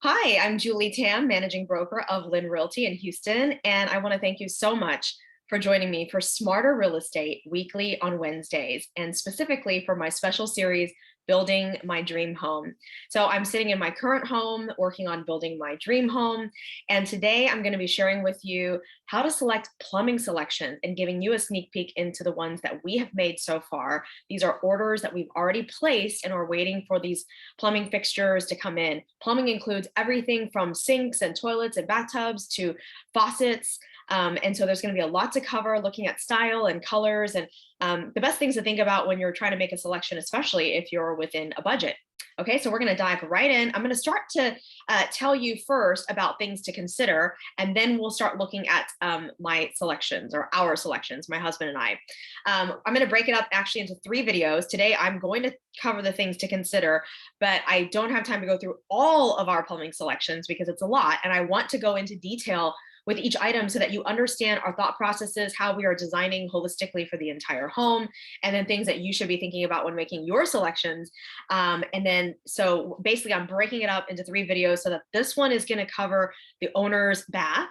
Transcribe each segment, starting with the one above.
Hi, I'm Julie Tam, managing broker of LYN Realty in Houston, and I want to thank you so much for joining me for Smarter Real Estate weekly on Wednesdays, and specifically for my special series, Building My Dream Home. So I'm sitting in my current home, working on building my dream home, and today I'm going to be sharing with you how to select plumbing selections and giving you a sneak peek into the ones that we have made so far. These are orders that we've already placed and are waiting for these plumbing fixtures to come in. Plumbing includes everything from sinks and toilets and bathtubs to faucets. And so there's going to be a lot to cover, looking at style and colors and the best things to think about when you're trying to make a selection, especially if you're within a budget. Okay, so we're going to dive right in. I'm going to start to tell you first about things to consider, and then we'll start looking at my selections, or our selections, my husband and I. I'm going to break it up actually into 3 videos. Today, I'm going to cover the things to consider, but I don't have time to go through all of our plumbing selections because it's a lot, and I want to go into detail with each item so that you understand our thought processes, how we are designing holistically for the entire home, and then things that you should be thinking about when making your selections. So basically I'm breaking it up into 3 videos so that this one is going to cover the owner's bath.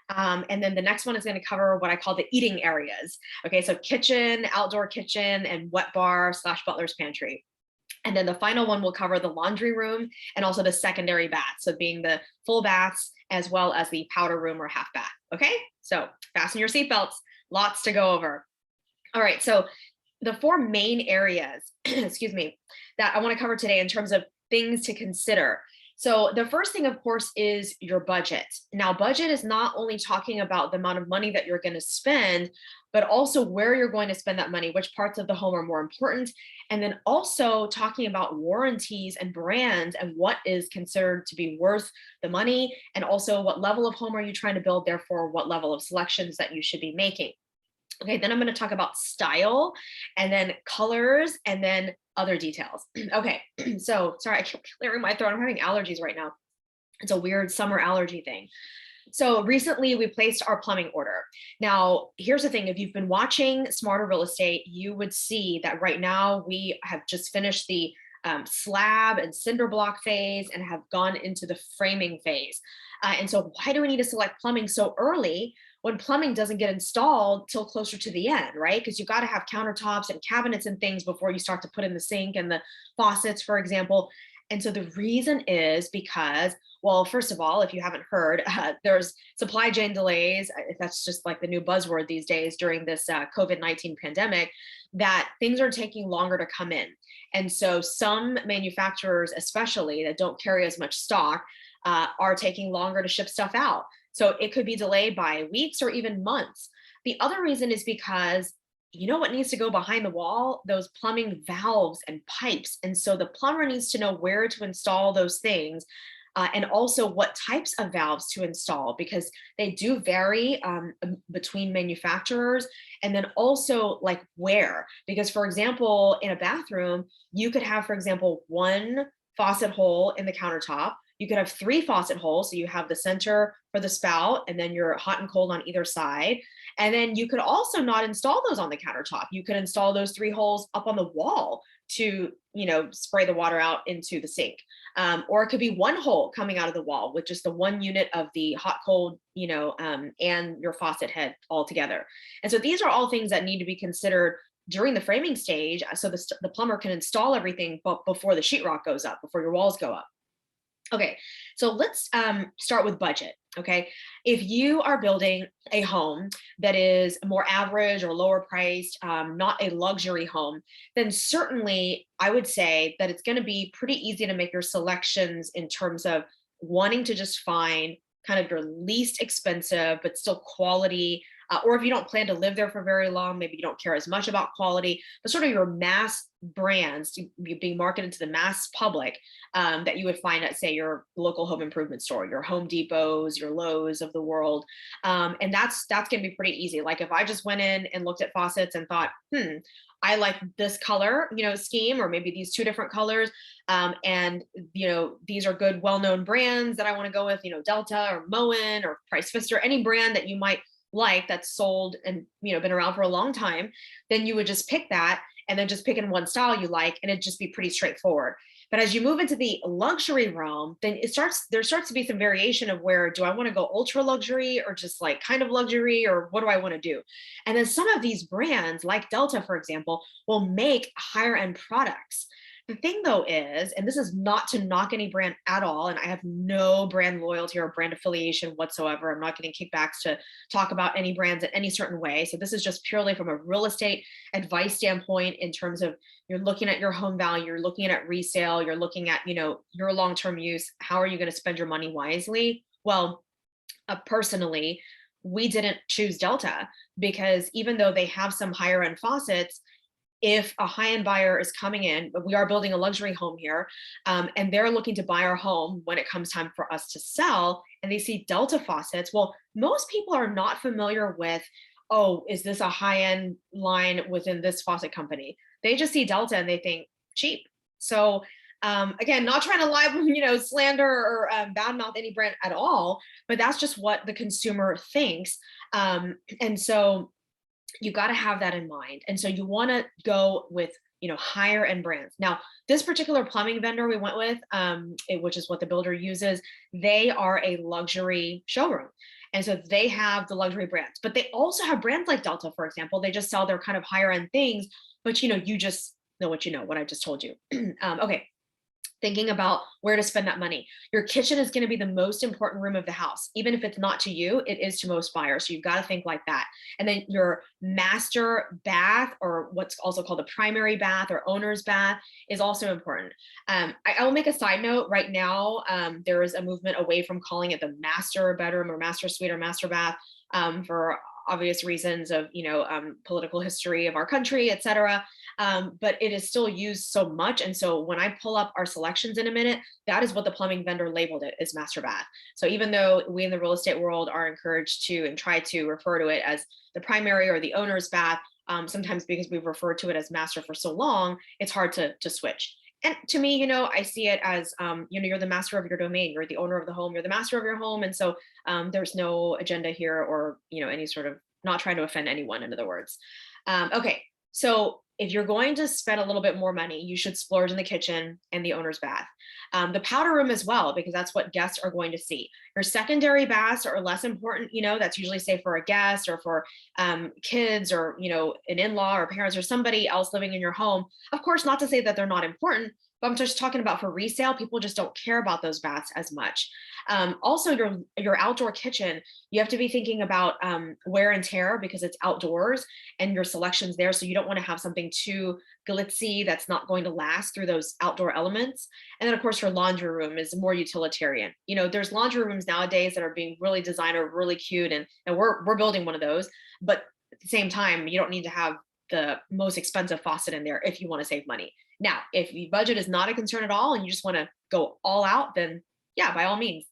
And then the next one is going to cover what I call the eating areas. Okay, so kitchen, outdoor kitchen, and wet bar / butler's pantry. And then the final one will cover the laundry room and also the secondary bath. So being the full baths as well as the powder room or half bath. Okay, so fasten your seatbelts, lots to go over. All right, so the 4 main areas, excuse me, that I want to cover today in terms of things to consider. So the first thing, of course, is your budget. Now, budget is not only talking about the amount of money that you're going to spend, but also where you're going to spend that money, which parts of the home are more important, and then also talking about warranties and brands and what is considered to be worth the money, and also what level of home are you trying to build, therefore what level of selections that you should be making. Okay, then I'm going to talk about style and then colors and then other details. Okay, so sorry, I keep clearing my throat. I'm having allergies right now. It's a weird summer allergy thing. So recently we placed our plumbing order. Now, here's the thing. If you've been watching Smarter Real Estate, you would see that right now we have just finished the slab and cinder block phase and have gone into the framing phase. And so why do we need to select plumbing so early when plumbing doesn't get installed till closer to the end, right? Because you got to have countertops and cabinets and things before you start to put in the sink and the faucets, for example. And so the reason is because, well, first of all, if you haven't heard, there's supply chain delays. That's just like the new buzzword these days during this COVID-19 pandemic, that things are taking longer to come in. And so some manufacturers, especially that don't carry as much stock, are taking longer to ship stuff out. So it could be delayed by weeks or even months. The other reason is because you know what needs to go behind the wall? Those plumbing valves and pipes. And so the plumber needs to know where to install those things, and also what types of valves to install, because they do vary between manufacturers, and then also like where. Because for example, in a bathroom, you could have, for example, 1 faucet hole in the countertop. You could have 3 faucet holes. So you have the center for the spout and then your hot and cold on either side. And then you could also not install those on the countertop. You could install those 3 holes up on the wall to, spray the water out into the sink. Or it could be 1 hole coming out of the wall with just the 1 unit of the hot, cold, and your faucet head all together. And so these are all things that need to be considered during the framing stage, so the plumber can install everything before the sheetrock goes up, before your walls go up. Okay, so let's start with budget. Okay, if you are building a home that is more average or lower priced, not a luxury home, then certainly I would say that it's going to be pretty easy to make your selections in terms of wanting to just find kind of your least expensive but still quality. Or if you don't plan to live there for very long, maybe you don't care as much about quality, but sort of your mass brands being marketed to the mass public, that you would find at, say, your local home improvement store, your Home Depots, your Lowe's of the world. And that's going to be pretty easy. Like if I just went in and looked at faucets and thought, I like this color, scheme, or maybe these 2 different colors. And, these are good, well-known brands that I want to go with, Delta or Moen or Price Pfister, any brand that you might like that's sold and been around for a long time, then you would just pick that and then just pick in one style you like, and it'd just be pretty straightforward. But as you move into the luxury realm, then there starts to be some variation of where do I want to go ultra luxury or just like kind of luxury, or what do I want to do? And then some of these brands like Delta, for example, will make higher end products. The thing though is, and this is not to knock any brand at all, and I have no brand loyalty or brand affiliation whatsoever. I'm not getting kickbacks to talk about any brands in any certain way. So this is just purely from a real estate advice standpoint in terms of you're looking at your home value, you're looking at resale, you're looking at, your long-term use. How are you going to spend your money wisely? Well, personally, we didn't choose Delta because even though they have some higher end faucets, if a high-end buyer is coming in, but we are building a luxury home here, and they're looking to buy our home when it comes time for us to sell, and they see Delta faucets, well, most people are not familiar with, oh, is this a high-end line within this faucet company? They just see Delta and they think cheap. So again, not trying to libel, slander or badmouth any brand at all, but that's just what the consumer thinks. And so you got to have that in mind. And so you want to go with, higher end brands. Now, this particular plumbing vendor we went with, which is what the builder uses, they are a luxury showroom. And so they have the luxury brands, but they also have brands like Delta, for example. They just sell their kind of higher end things, but you just know what I just told you. Okay. Thinking about where to spend that money. Your kitchen is going to be the most important room of the house. Even if it's not to you, it is to most buyers. So you've got to think like that. And then your master bath, or what's also called the primary bath or owner's bath, is also important. I will make a side note right now. There is a movement away from calling it the master bedroom or master suite or master bath for obvious reasons of, political history of our country, et cetera. But it is still used so much. And so when I pull up our selections in a minute, that is what the plumbing vendor labeled it, as master bath. So even though we in the real estate world are encouraged to and try to refer to it as the primary or the owner's bath, sometimes because we've referred to it as master for so long, it's hard to switch. And to me, I see it as, you're the master of your domain, you're the owner of the home, you're the master of your home. And so there's no agenda here or, any sort of, not trying to offend anyone, in other words. Okay, so if you're going to spend a little bit more money, you should splurge in the kitchen and the owner's bath. The powder room as well, because that's what guests are going to see. Your secondary baths are less important, that's usually say for a guest or for kids or, an in-law or parents or somebody else living in your home. Of course, not to say that they're not important, but I'm just talking about for resale, people just don't care about those baths as much. Also, your outdoor kitchen, you have to be thinking about wear and tear because it's outdoors and your selections there. So you don't want to have something too glitzy that's not going to last through those outdoor elements. And then of course, your laundry room is more utilitarian. There's laundry rooms nowadays that are being really designer, really cute. And we're building one of those, but at the same time, you don't need to have the most expensive faucet in there if you want to save money. Now, if the budget is not a concern at all and you just want to go all out, then yeah, by all means,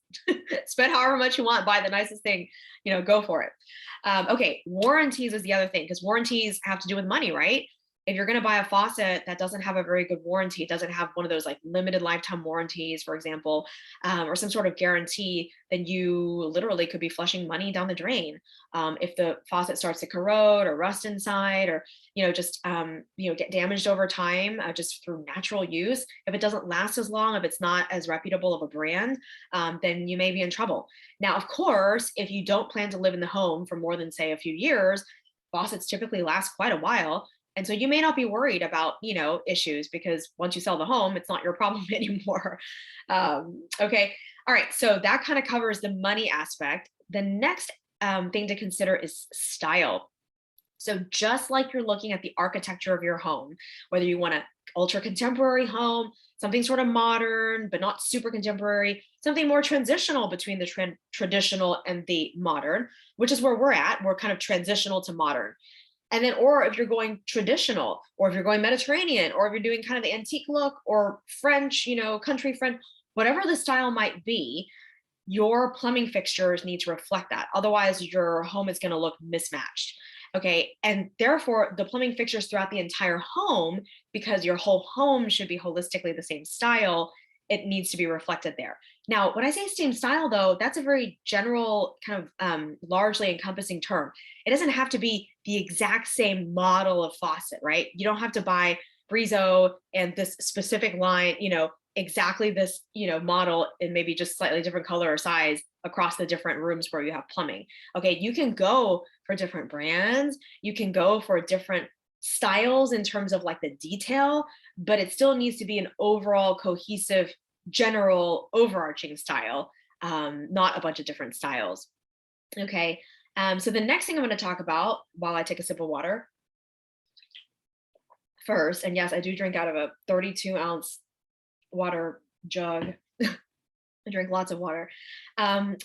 spend however much you want, buy the nicest thing, go for it. Okay, warranties is the other thing, because warranties have to do with money, right? If you're going to buy a faucet that doesn't have a very good warranty, it doesn't have one of those like limited lifetime warranties, for example, or some sort of guarantee, then you literally could be flushing money down the drain. If the faucet starts to corrode or rust inside, or just get damaged over time just through natural use, if it doesn't last as long, if it's not as reputable of a brand, then you may be in trouble. Now, of course, if you don't plan to live in the home for more than say a few years, faucets typically last quite a while. And so you may not be worried about, issues, because once you sell the home, it's not your problem anymore. Okay. All right. So that kind of covers the money aspect. The next thing to consider is style. So just like you're looking at the architecture of your home, whether you want an ultra contemporary home, something sort of modern, but not super contemporary, something more transitional between the traditional and the modern, which is where we're at. We're kind of transitional to modern. And then, or if you're going traditional, or if you're going Mediterranean, or if you're doing kind of the antique look or French, country French, whatever the style might be, your plumbing fixtures need to reflect that. Otherwise, your home is going to look mismatched. Okay. And therefore, the plumbing fixtures throughout the entire home, because your whole home should be holistically the same style, it needs to be reflected there. Now, when I say same style, though, that's a very general kind of largely encompassing term. It doesn't have to be the exact same model of faucet, right? You don't have to buy Brizo and this specific line, exactly this, model in maybe just slightly different color or size across the different rooms where you have plumbing. Okay, you can go for different brands, you can go for different styles in terms of like the detail, but it still needs to be an overall cohesive, general, overarching style, not a bunch of different styles. Okay, so the next thing I'm going to talk about while I take a sip of water first, and yes, I do drink out of a 32-ounce water jug. I drink lots of water,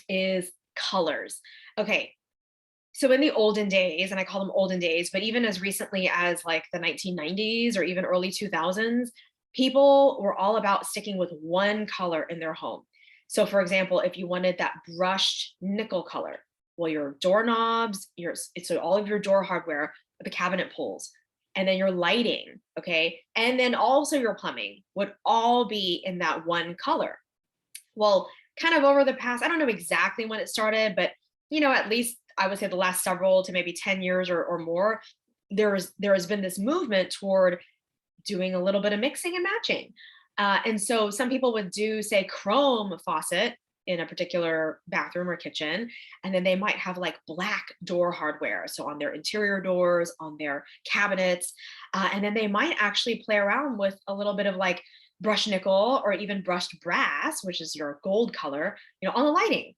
is colors. Okay, so in the olden days, and I call them olden days, but even as recently as like the 1990s or even early 2000s, people were all about sticking with one color in their home. So for example, if you wanted that brushed nickel color, well, your doorknobs, so all of your door hardware, the cabinet pulls, and then your lighting, okay, and then also your plumbing would all be in that one color. Well, kind of over the past, I don't know exactly when it started, but at least I would say the last several to maybe 10 years or more, there has been this movement toward doing a little bit of mixing and matching. And so some people would do, say, chrome faucet in a particular bathroom or kitchen, and then they might have like black door hardware. So on their interior doors, on their cabinets, and then they might actually play around with a little bit of like brushed nickel or even brushed brass, which is your gold color, on the lighting.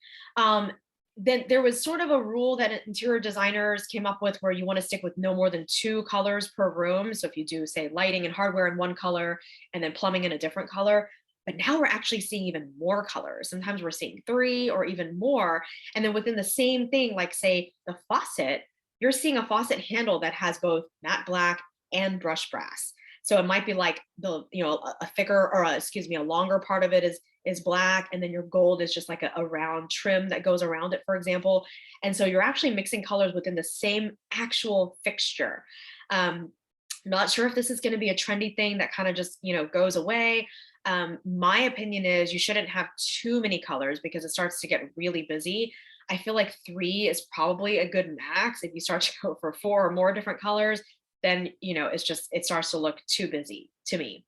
Then there was sort of a rule that interior designers came up with where you want to stick with no more than 2 colors per room. So if you do, say, lighting and hardware in one color and then plumbing in a different color, but now we're actually seeing even more colors. Sometimes we're seeing 3 or even more. And then within the same thing, like say the faucet, you're seeing a faucet handle that has both matte black and brushed brass. So it might be like a thicker, or a longer part of it is black, and then your gold is just like a round trim that goes around it, for example. And so you're actually mixing colors within the same actual fixture. Not sure if this is going to be a trendy thing that kind of just goes away. My opinion is you shouldn't have too many colors because it starts to get really busy. I feel like 3 is probably a good max. If you start to go for 4 or more different colors, then it starts to look too busy to me.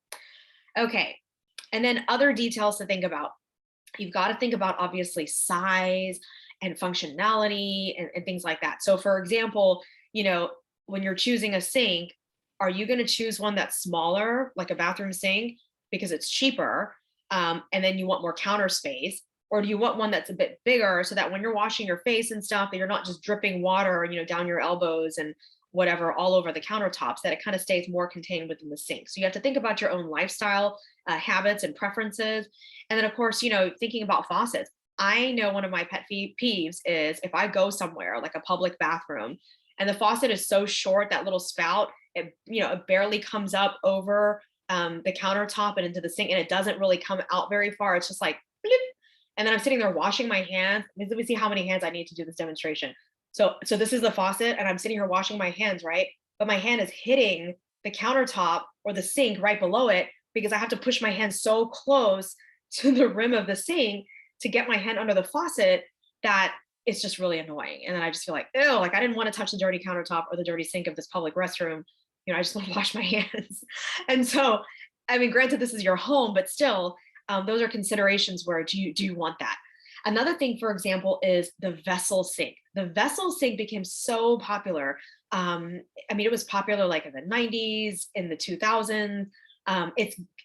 Okay, and then other details to think about. You've got to think about obviously size and functionality and things like that. So for example, when you're choosing a sink, are you going to choose one that's smaller, like a bathroom sink, because it's cheaper, and then you want more counter space? Or do you want one that's a bit bigger so that when you're washing your face and stuff, that you're not just dripping water, down your elbows and whatever all over the countertops, that it kind of stays more contained within the sink? So you have to think about your own lifestyle habits and preferences. And then of course, thinking about faucets. I know one of my pet peeves is if I go somewhere like a public bathroom and the faucet is so short, that little spout, it barely comes up over the countertop and into the sink, and it doesn't really come out very far. It's just like, bloop. And then I'm sitting there washing my hands. Let me see how many hands I need to do this demonstration. So this is the faucet, and I'm sitting here washing my hands, right? But my hand is hitting the countertop or the sink right below it because I have to push my hand so close to the rim of the sink to get my hand under the faucet that it's just really annoying. And then I just feel like, ew, like I didn't want to touch the dirty countertop or the dirty sink of this public restroom. I just want to wash my hands. And so, I mean, granted, this is your home, but still, those are considerations where do you want that? Another thing, for example, is the vessel sink. The vessel sink became so popular. It was popular like in the 90s, in the 2000s.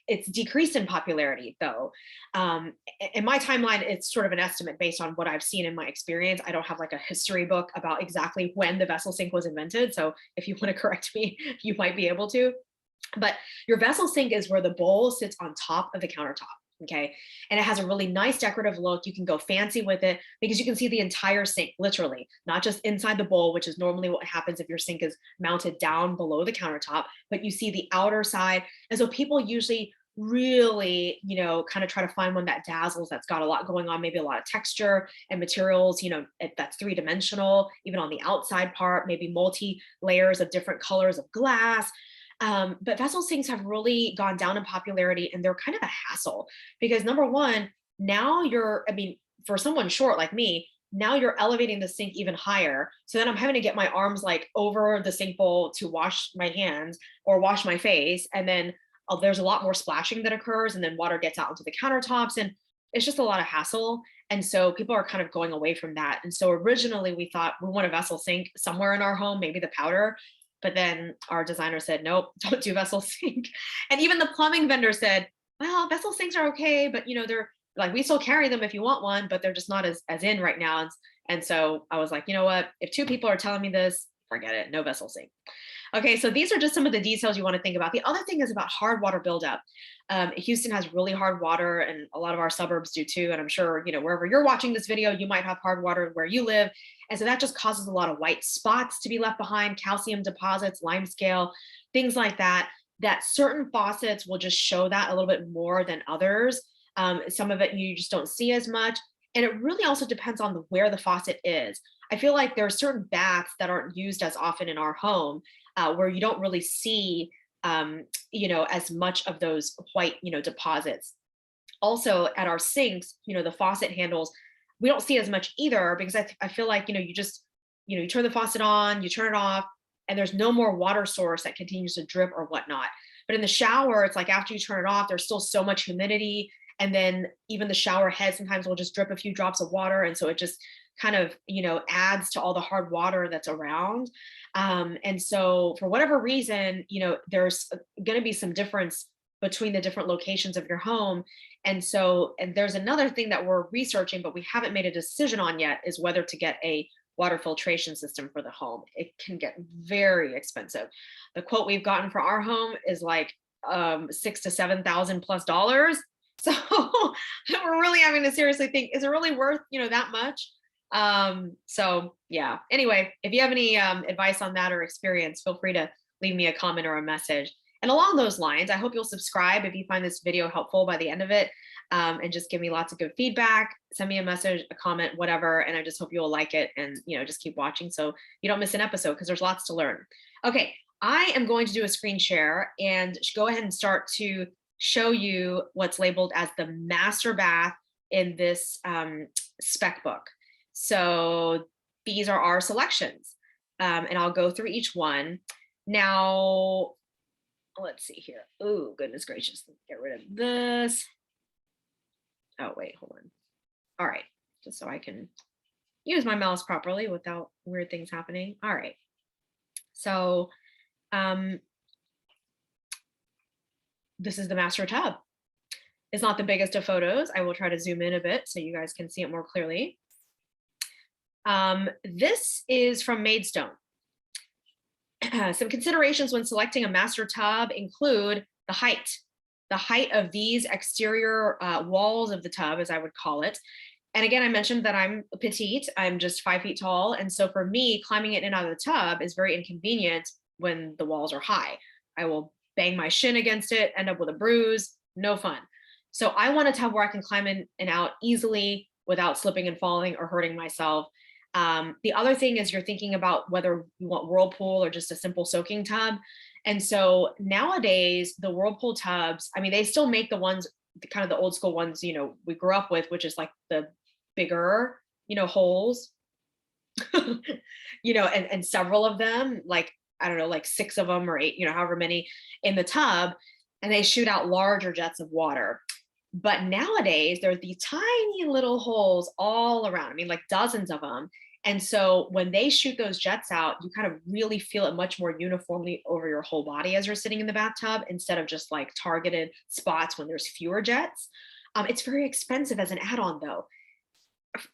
It's decreased in popularity though. In my timeline, it's sort of an estimate based on what I've seen in my experience. I don't have like a history book about exactly when the vessel sink was invented. So if you want to correct me, you might be able to. But your vessel sink is where the bowl sits on top of the countertop. Okay. And it has a really nice decorative look. You can go fancy with it because you can see the entire sink, literally, not just inside the bowl, which is normally what happens if your sink is mounted down below the countertop, but you see the outer side. And so people usually really, kind of try to find one that dazzles, that's got a lot going on, maybe a lot of texture and materials, that's 3-dimensional, even on the outside part, maybe multi layers of different colors of glass. But vessel sinks have really gone down in popularity, and they're kind of a hassle because number one, now for someone short like me, now you're elevating the sink even higher. So then I'm having to get my arms like over the sink bowl to wash my hands or wash my face. And then there's a lot more splashing that occurs, and then water gets out into the countertops, and it's just a lot of hassle. And so people are kind of going away from that. And so originally we thought we want a vessel sink somewhere in our home, maybe the powder. But then our designer said, nope, don't do vessel sink. And even the plumbing vendor said, well, vessel sinks are okay, but they're like, we still carry them if you want one, but they're just not as in right now. And so I was like, you know what? If two people are telling me this, forget it, no vessel sink. Okay, so these are just some of the details you want to think about. The other thing is about hard water buildup. Houston has really hard water, and a lot of our suburbs do too. And I'm sure, wherever you're watching this video, you might have hard water where you live. And so that just causes a lot of white spots to be left behind, calcium deposits, limescale, things like that, that certain faucets will just show that a little bit more than others. Some of it you just don't see as much. And it really also depends on where the faucet is. I feel like there are certain baths that aren't used as often in our home, where you don't really see, as much of those white, deposits. Also at our sinks, the faucet handles, we don't see as much either, because I feel like, you just, you turn the faucet on, you turn it off, and there's no more water source that continues to drip or whatnot. But in the shower, it's like after you turn it off, there's still so much humidity. And then even the shower head sometimes will just drip a few drops of water. And so it just kind of, adds to all the hard water that's around. And so for whatever reason, there's going to be some difference between the different locations of your home. And there's another thing that we're researching, but we haven't made a decision on yet, is whether to get a water filtration system for the home. It can get very expensive. The quote we've gotten for our home is like $6,000 to $7,000+. So we're really having to seriously think, is it really worth, that much? So yeah, anyway, if you have any advice on that or experience, feel free to leave me a comment or a message. And along those lines, I hope you'll subscribe if you find this video helpful by the end of it, and just give me lots of good feedback, send me a message, a comment, whatever. And I just hope you'll like it, and just keep watching so you don't miss an episode, because there's lots to learn. Okay, I am going to do a screen share and go ahead and start to show you what's labeled as the master bath in this spec book. So these are our selections, and I'll go through each one. Now, let's see here. Oh, goodness gracious. Let's get rid of this. Oh, wait, hold on. All right, just so I can use my mouse properly without weird things happening. All right. So this is the master tub. It's not the biggest of photos. I will try to zoom in a bit so you guys can see it more clearly. This is from Maidstone. Some considerations when selecting a master tub include the height of these exterior walls of the tub, as I would call it. And again, I mentioned that I'm petite. I'm just 5 feet tall. And so for me, climbing in and out of the tub is very inconvenient when the walls are high. I will bang my shin against it, end up with a bruise, no fun. So I want a tub where I can climb in and out easily without slipping and falling or hurting myself. The other thing is you're thinking about whether you want Whirlpool or just a simple soaking tub. And so nowadays, the Whirlpool tubs, I mean, they still make the ones, kind of the old school ones, we grew up with, which is like the bigger, holes, and several of them, like, I don't know, like 6 of them or 8, however many in the tub, and they shoot out larger jets of water. But nowadays, there are these tiny little holes all around. I mean, like dozens of them. And so when they shoot those jets out, you kind of really feel it much more uniformly over your whole body as you're sitting in the bathtub, instead of just like targeted spots when there's fewer jets. It's very expensive as an add-on, though.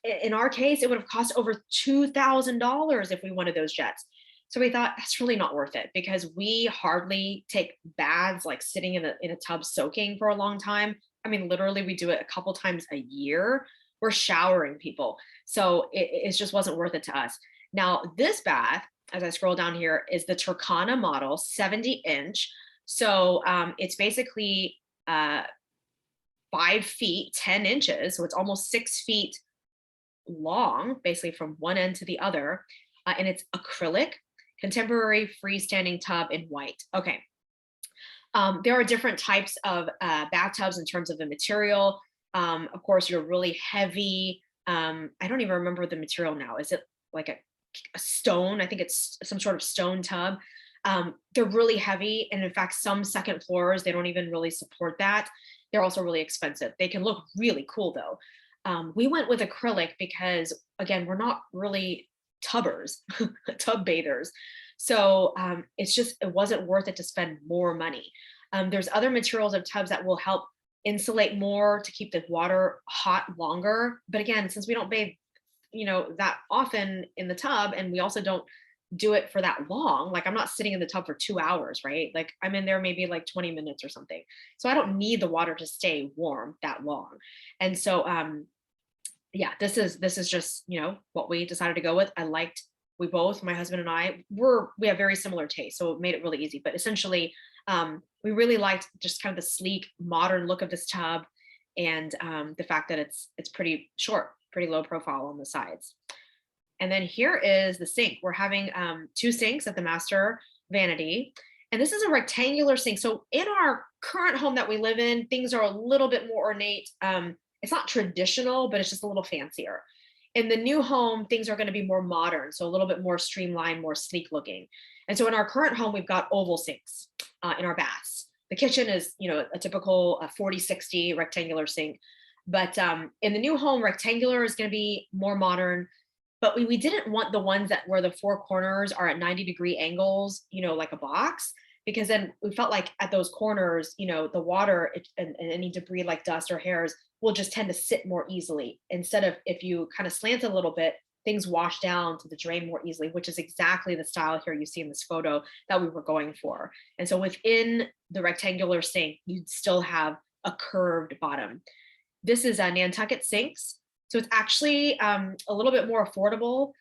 In our case, it would have cost over $2,000 if we wanted those jets. So we thought that's really not worth it, because we hardly take baths like sitting in a tub soaking for a long time. I mean, literally, we do it a couple times a year. We're showering people. So it just wasn't worth it to us. Now, this bath, as I scroll down here, is the Turkana model, 70-inch. So it's basically 5 feet, 10 inches. So it's almost 6 feet long, basically from one end to the other. And it's acrylic, contemporary freestanding tub in white. Okay. There are different types of bathtubs in terms of the material. Of course, you're really heavy. I don't even remember the material now. Is it like a stone? I think it's some sort of stone tub. They're really heavy. And in fact, some second floors, they don't even really support that. They're also really expensive. They can look really cool though. We went with acrylic because again, we're not really tubbers, tub bathers. So it wasn't worth it to spend more money. There's other materials of tubs that will help insulate more to keep the water hot longer. But again, since we don't bathe, that often in the tub, and we also don't do it for that long, like I'm not sitting in the tub for 2 hours, right? Like I'm in there maybe like 20 minutes or something. So I don't need the water to stay warm that long. And so yeah, this is just, what we decided to go with. We both, my husband and I, we have very similar tastes, so it made it really easy. But essentially, we really liked just kind of the sleek, modern look of this tub, and the fact that it's pretty short, pretty low profile on the sides. And then here is the sink. We're having 2 sinks at the master vanity. And this is a rectangular sink. So in our current home that we live in, things are a little bit more ornate. It's not traditional, but it's just a little fancier. In the new home, things are going to be more modern, so a little bit more streamlined, more sleek looking. And so in our current home, we've got oval sinks in our baths. The kitchen is, a typical 40-60 rectangular sink. But in the new home, rectangular is going to be more modern. But we didn't want the ones where the 4 corners are at 90-degree angles, like a box, because then we felt like at those corners, the water and any debris like dust or hairs will just tend to sit more easily. Instead of, if you kind of slant a little bit, things wash down to the drain more easily, which is exactly the style here you see in this photo that we were going for. And so within the rectangular sink, you'd still have a curved bottom. This is a Nantucket sinks. So it's actually a little bit more affordable.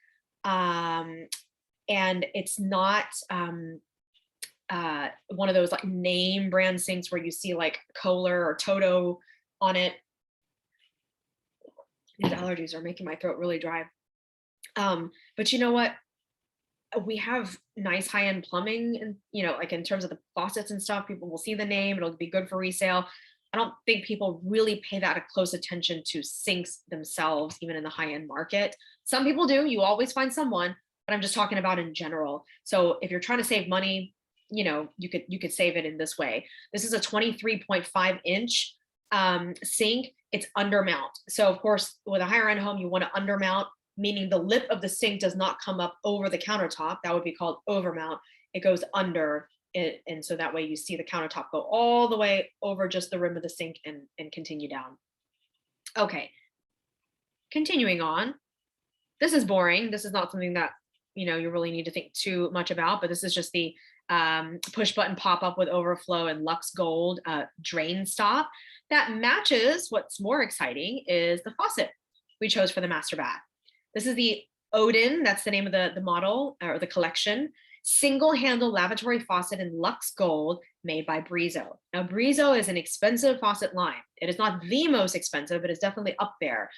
And it's not one of those like name brand sinks where you see like Kohler or Toto on it. These allergies are making my throat really dry. But you know what? We have nice high-end plumbing, and like in terms of the faucets and stuff, people will see the name, it'll be good for resale. I don't think people really pay that a close attention to sinks themselves, even in the high-end market. Some people do, you always find someone, but I'm just talking about in general. So if you're trying to save money, you could save it in this way. This is a 23.5-inch sink. It's undermount. So of course, with a higher end home, you want to undermount, meaning the lip of the sink does not come up over the countertop. That would be called overmount. It goes under it. And so that way you see the countertop go all the way over just the rim of the sink and continue down. Okay, continuing on. This is boring. This is not something that, you really need to think too much about, but this is just the push button pop up with overflow and Lux Gold drain stop. That matches what's more exciting is the faucet we chose for the master bath. This is the Odin, that's the name of the model or the collection, single handle lavatory faucet in Lux Gold made by Brizo. Now Brizo is an expensive faucet line. It is not the most expensive, but it's definitely up there.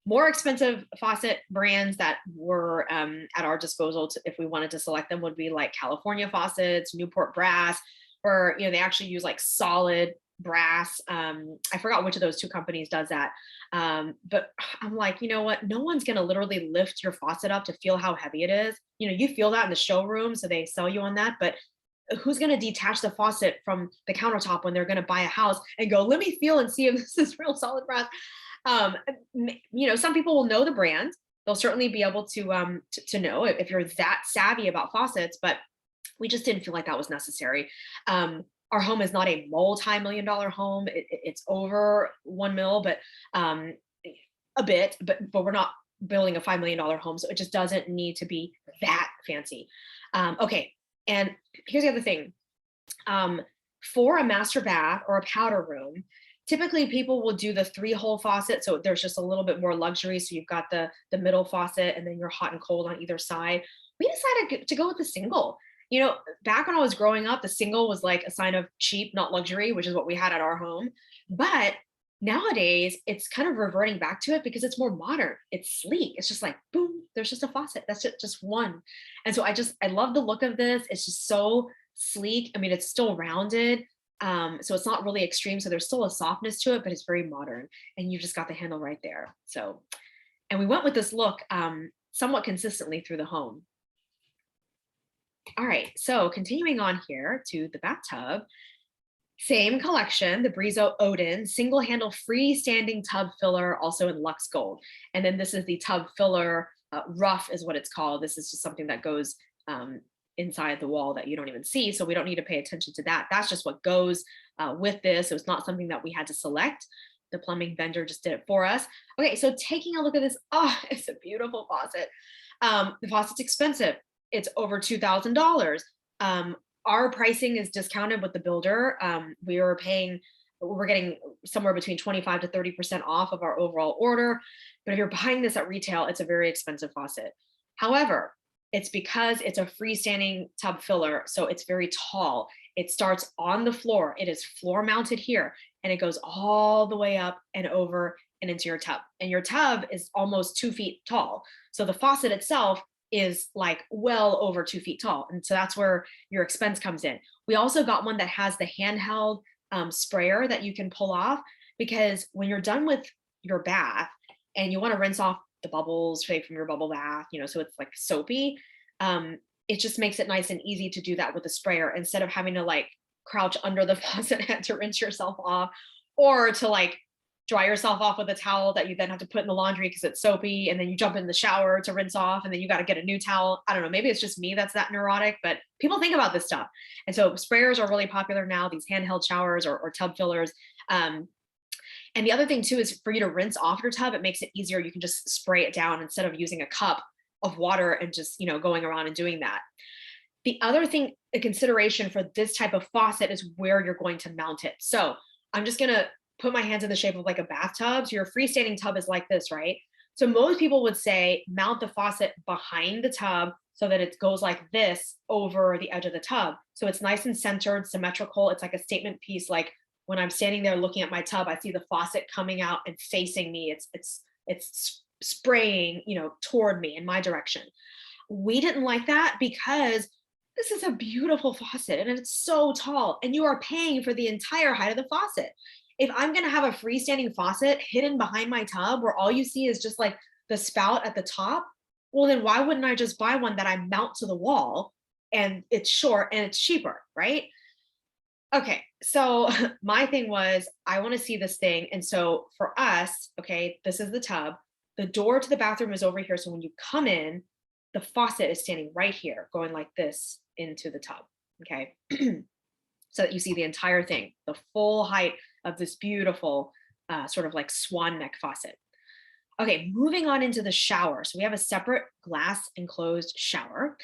More expensive faucet brands that were at our disposal if we wanted to select them would be like California Faucets, Newport Brass, where they actually use like solid brass. I forgot which of those 2 companies does that. But I'm like, you know what? No one's gonna literally lift your faucet up to feel how heavy it is. You feel that in the showroom, so they sell you on that. But who's gonna detach the faucet from the countertop when they're gonna buy a house and go, let me feel and see if this is real solid brass? Some people will know the brand. They'll certainly be able to know if you're that savvy about faucets, but we just didn't feel like that was necessary. Our home is not a multi-million-dollar home. It's over 1 mil, but a bit, but we're not building a $5 million home. So it just doesn't need to be that fancy. Okay. And here's the other thing. For a master bath or a powder room, typically people will do the 3-hole faucet. So there's just a little bit more luxury. So you've got the middle faucet and then you're hot and cold on either side. We decided to go with the single. Back when I was growing up, the single was like a sign of cheap, not luxury, which is what we had at our home. But nowadays it's kind of reverting back to it because it's more modern. It's sleek. It's just like, boom, there's just a faucet. That's just one. And so I love the look of this. It's just so sleek. I mean, it's still rounded. So it's not really extreme. So there's still a softness to it, but it's very modern and you just got the handle right there. So, and we went with this look somewhat consistently through the home. All right, so continuing on here to the bathtub, same collection, the Brizo Odin single handle freestanding tub filler, also in Luxe Gold. And then this is the tub filler rough, is what it's called. This is just something that goes um, inside the wall that you don't even see. So we don't need to pay attention to that. That's just what goes with this. It was not something that we had to select. The plumbing vendor just did it for us. Okay, so taking a look at this, oh, it's a beautiful faucet. The faucet's expensive. It's over $2,000. Our pricing is discounted with the builder. We're getting somewhere between 25 to 30% off of our overall order. But if you're buying this at retail, it's a very expensive faucet. However, it's because it's a freestanding tub filler, so it's very tall. It starts on the floor. It is floor mounted here, and it goes all the way up and over and into your tub. And your tub is almost 2 feet tall. So the faucet itself is like well over 2 feet tall. And so that's where your expense comes in. We also got one that has the handheld sprayer that you can pull off, because when you're done with your bath and you want to rinse off the bubbles from your bubble bath, so it's like soapy, it just makes it nice and easy to do that with a sprayer instead of having to like crouch under the faucet and to rinse yourself off, or to like dry yourself off with a towel that you then have to put in the laundry because it's soapy, and then you jump in the shower to rinse off, and then you got to get a new towel. I don't know, maybe it's just me that's that neurotic, but people think about this stuff. And so sprayers are really popular now, these handheld showers or tub fillers. And the other thing too is for you to rinse off your tub, it makes it easier. You can just spray it down instead of using a cup of water and just, going around and doing that. The other thing, a consideration for this type of faucet is where you're going to mount it. So I'm just going to put my hands in the shape of like a bathtub. So your freestanding tub is like this, right? So most people would say mount the faucet behind the tub so that it goes like this over the edge of the tub. So it's nice and centered, symmetrical. It's like a statement piece. Like when I'm standing there looking at my tub, I see the faucet coming out and facing me. It's spraying, toward me in my direction. We didn't like that because this is a beautiful faucet and it's so tall, and you are paying for the entire height of the faucet. If I'm going to have a freestanding faucet hidden behind my tub where all you see is just like the spout at the top, well, then why wouldn't I just buy one that I mount to the wall and it's short and it's cheaper, right? Okay, so my thing was, I want to see this thing. And so for us, okay, this is the tub. The door to the bathroom is over here. So when you come in, the faucet is standing right here, going like this into the tub, okay? So that you see the entire thing, the full height of this beautiful sort of like swan neck faucet. Okay, moving on into the shower. So we have a separate glass enclosed shower,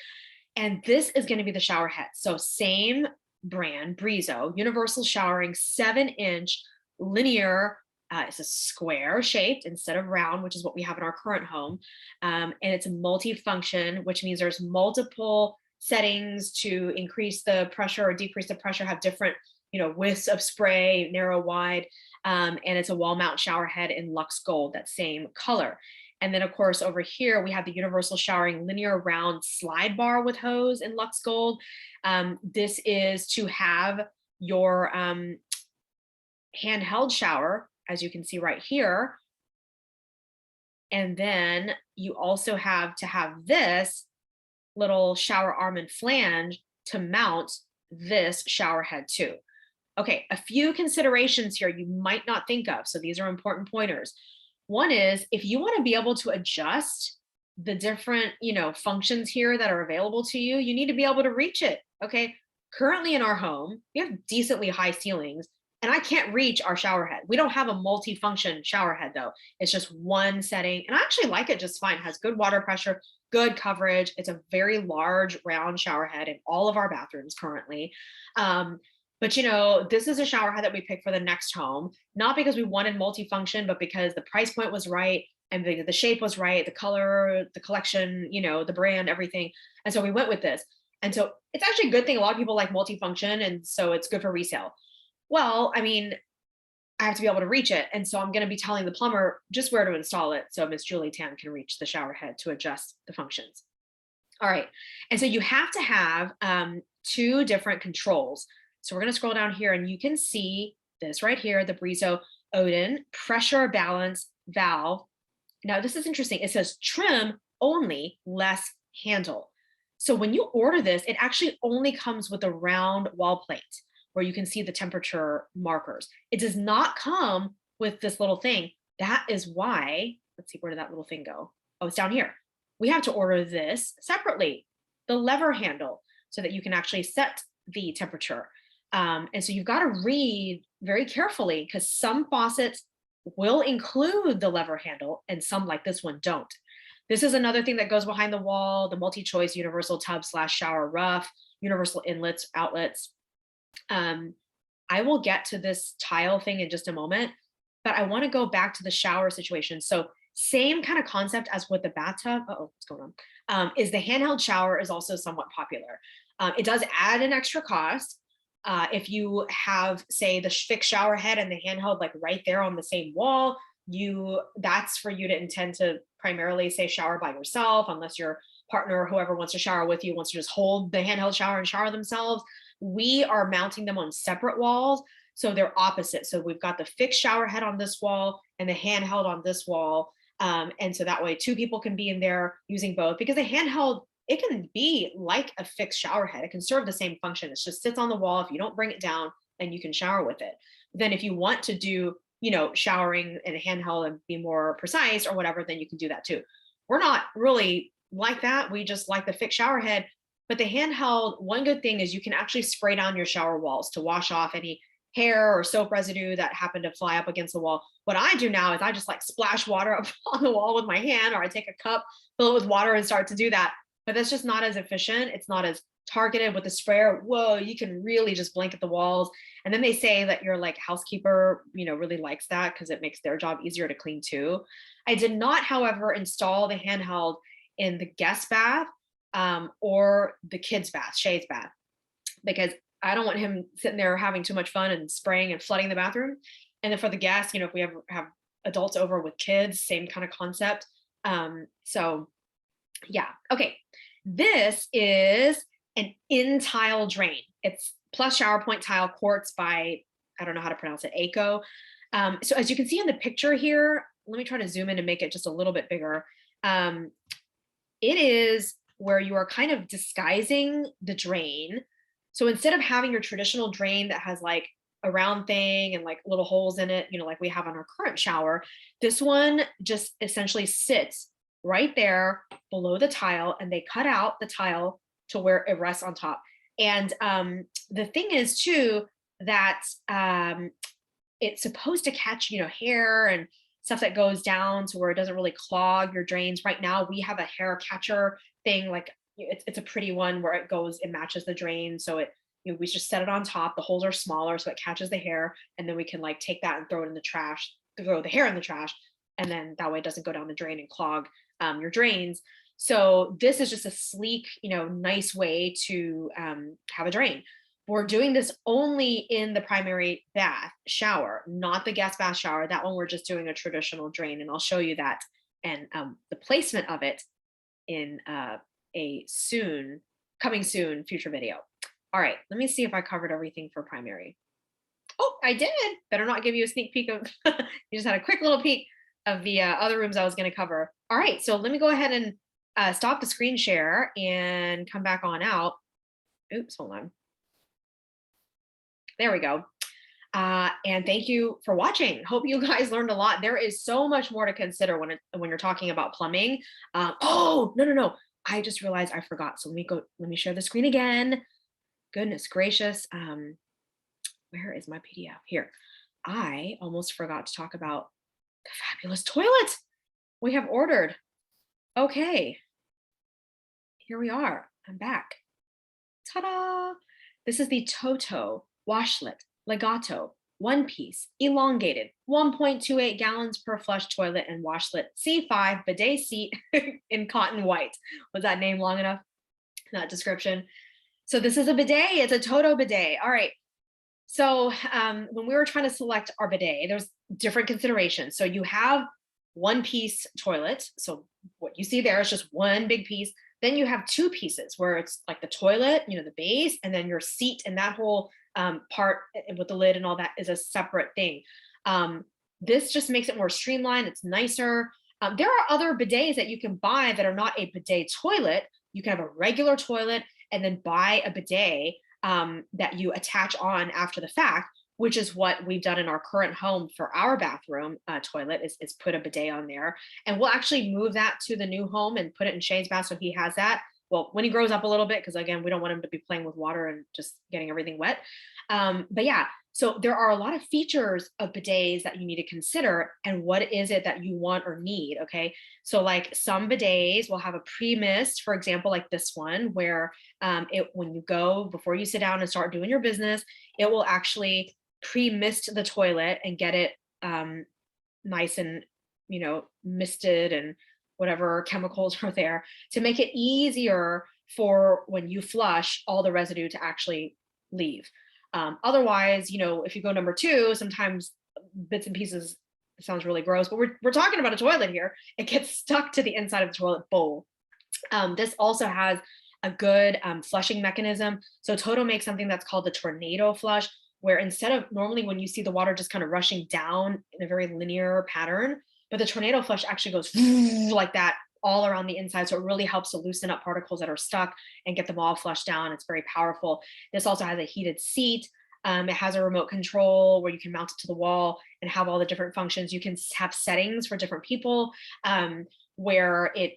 and this is going to be the shower head. So same brand, Brizo, universal showering, 7-inch linear. It's a square shaped instead of round, which is what we have in our current home. And it's multi-function, which means there's multiple settings to increase the pressure or decrease the pressure, have different, widths of spray, narrow, wide. And it's a wall mount shower head in Luxe Gold, that same color. And then of course, over here, we have the universal showering linear round slide bar with hose in Luxe Gold. This is to have your handheld shower, as you can see right here. And then you also have to have this little shower arm and flange to mount this shower head too. Okay, a few considerations here you might not think of. So these are important pointers. One is, if you want to be able to adjust the different, functions here that are available to you, you need to be able to reach it. Okay. Currently in our home, we have decently high ceilings, and I can't reach our shower head. We don't have a multi-function shower head though. It's just one setting. And I actually like it just fine. It has good water pressure, good coverage. It's a very large round shower head in all of our bathrooms currently. But this is a shower head that we picked for the next home, not because we wanted multifunction, but because the price point was right and the shape was right, the color, the collection, the brand, everything. And so we went with this. And so it's actually a good thing. A lot of people like multifunction, and so it's good for resale. Well, I mean, I have to be able to reach it. And so I'm going to be telling the plumber just where to install it, so Miss Julie Tam can reach the shower head to adjust the functions. All right. And so you have to have 2 different controls. So we're going to scroll down here, and you can see this right here, the Brizo Odin pressure balance valve. Now, this is interesting. It says trim only, less handle. So when you order this, it actually only comes with a round wall plate where you can see the temperature markers. It does not come with this little thing. That is why, let's see, where did that little thing go? Oh, it's down here. We have to order this separately, the lever handle, so that you can actually set the temperature. And so you've got to read very carefully because some faucets will include the lever handle and some like this one don't. This is another thing that goes behind the wall, the multi-choice universal tub / shower rough, universal inlets, outlets. I will get to this tile thing in just a moment, but I want to go back to the shower situation. So same kind of concept as with the bathtub. Uh-oh, what's going on? Is the handheld shower is also somewhat popular. It does add an extra cost. If you have, say, the fixed shower head and the handheld like right there on the same wall, that's for you to intend to primarily say shower by yourself, unless your partner or whoever wants to shower with you wants to just hold the handheld shower and shower themselves. We are mounting them on separate walls, so they're opposite. So we've got the fixed shower head on this wall and the handheld on this wall. And so that way 2 people can be in there using both, because the handheld, it can be like a fixed shower head. It can serve the same function. It just sits on the wall. If you don't bring it down, then you can shower with it. Then if you want to do, showering in a handheld and be more precise or whatever, then you can do that too. We're not really like that. We just like the fixed shower head. But the handheld, one good thing is you can actually spray down your shower walls to wash off any hair or soap residue that happened to fly up against the wall. What I do now is I just like splash water up on the wall with my hand, or I take a cup, fill it with water and start to do that. But that's just not as efficient. It's not as targeted with the sprayer. Whoa, you can really just blanket the walls. And then they say that your like housekeeper, really likes that because it makes their job easier to clean too. I did not, however, install the handheld in the guest bath or the kids' bath, Shay's bath, because I don't want him sitting there having too much fun and spraying and flooding the bathroom. And then for the guests, if we ever have adults over with kids, same kind of concept. So yeah, okay. This is an in-tile drain. It's plus shower point tile quartz by, I don't know how to pronounce it, Aco. So as you can see in the picture here, let me try to zoom in and make it just a little bit bigger. It is where you are kind of disguising the drain. So instead of having your traditional drain that has like a round thing and like little holes in it, like we have on our current shower, this one just essentially sits right there below the tile, and they cut out the tile to where it rests on top. And the thing is too, that it's supposed to catch, hair and stuff that goes down to where it doesn't really clog your drains. Right now we have a hair catcher thing, like it's a pretty one where it matches the drain. So we just set it on top. The holes are smaller, so it catches the hair, and then we can like take that and throw it in the trash, throw the hair in the trash. And then that way it doesn't go down the drain and clog your drains. So this is just a sleek, nice way to have a drain. We're doing this only in the primary bath shower, not the guest bath shower. That one we're just doing a traditional drain, and I'll show you that and the placement of it in a coming soon future video. All right, let me see if I covered everything for primary. Oh, I did. Better not give you a sneak peek of, you just had a quick little peek of the other rooms I was going to cover. All right, so let me go ahead and stop the screen share and come back on out. Oops, hold on. There we go. And thank you for watching. Hope you guys learned a lot. There is so much more to consider when you're talking about plumbing. Oh, no. I just realized I forgot. So let me share the screen again. Goodness gracious. Where is my PDF? Here. I almost forgot to talk about the fabulous toilet we have ordered. Okay. Here we are. I'm back. Ta-da! This is the Toto washlet legato, one piece, elongated, 1.28 gallons per flush toilet and washlet C5 bidet seat in cotton white. Was that name long enough? That description. So this is a bidet. It's a Toto bidet. All right. So when we were trying to select our bidet, there's different considerations. So you have one piece toilet. So what you see there is just one big piece. Then you have two pieces where it's like the toilet, the base, and then your seat, and that whole part with the lid and all that is a separate thing. This just makes it more streamlined. It's nicer. There are other bidets that you can buy that are not a bidet toilet, you can have a regular toilet and then buy a bidet that you attach on after the fact, which is what we've done in our current home for our bathroom toilet is put a bidet on there. And we'll actually move that to the new home and put it in Shay's bath so he has that. Well, when he grows up a little bit, because again, we don't want him to be playing with water and just getting everything wet. But yeah, so there are a lot of features of bidets that you need to consider and what is it that you want or need. Okay. So like some bidets will have a pre-mist, for example, like this one, where when you go, before you sit down and start doing your business, it will actually pre-mist the toilet and get it nice and, misted and whatever chemicals are there to make it easier for when you flush all the residue to actually leave. Otherwise, if you go number two, sometimes bits and pieces, it sounds really gross, but we're talking about a toilet here. It gets stuck to the inside of the toilet bowl. This also has a good flushing mechanism. So Toto makes something that's called the tornado flush, where instead of normally when you see the water just kind of rushing down in a very linear pattern, but the tornado flush actually goes like that all around the inside. So it really helps to loosen up particles that are stuck and get them all flushed down. It's very powerful. This also has a heated seat. It has a remote control where you can mount it to the wall and have all the different functions. You can have settings for different people where it,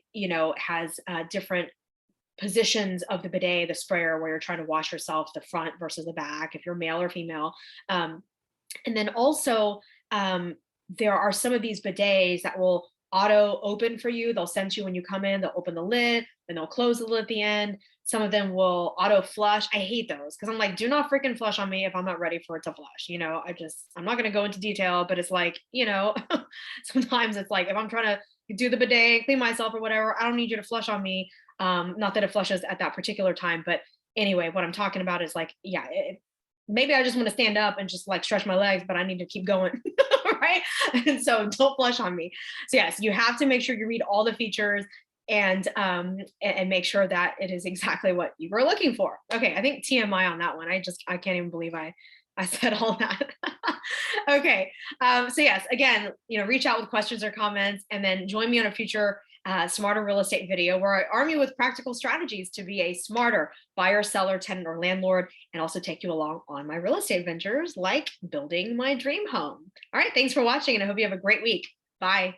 has different positions of the bidet, the sprayer, where you're trying to wash yourself, the front versus the back, if you're male or female. And then also, there are some of these bidets that will auto open for you. They'll sense you when you come in, they'll open the lid, then they'll close the lid at the end. Some of them will auto flush. I hate those because I'm like, do not freaking flush on me if I'm not ready for it to flush. I'm not going to go into detail, but it's like, sometimes it's like, if I'm trying to do the bidet, clean myself or whatever, I don't need you to flush on me. Not that it flushes at that particular time, but anyway, what I'm talking about is like, yeah, maybe I just want to stand up and just like stretch my legs, but I need to keep going. Right. And so don't flush on me. So yes, you have to make sure you read all the features and make sure that it is exactly what you were looking for. Okay. I think TMI on that one. I can't even believe I said all that. Okay. So yes, again, reach out with questions or comments and then join me on a future smarter real estate video where I arm you with practical strategies to be a smarter buyer, seller, tenant, or landlord, and also take you along on my real estate ventures like building my dream home. All right. Thanks for watching and I hope you have a great week. Bye.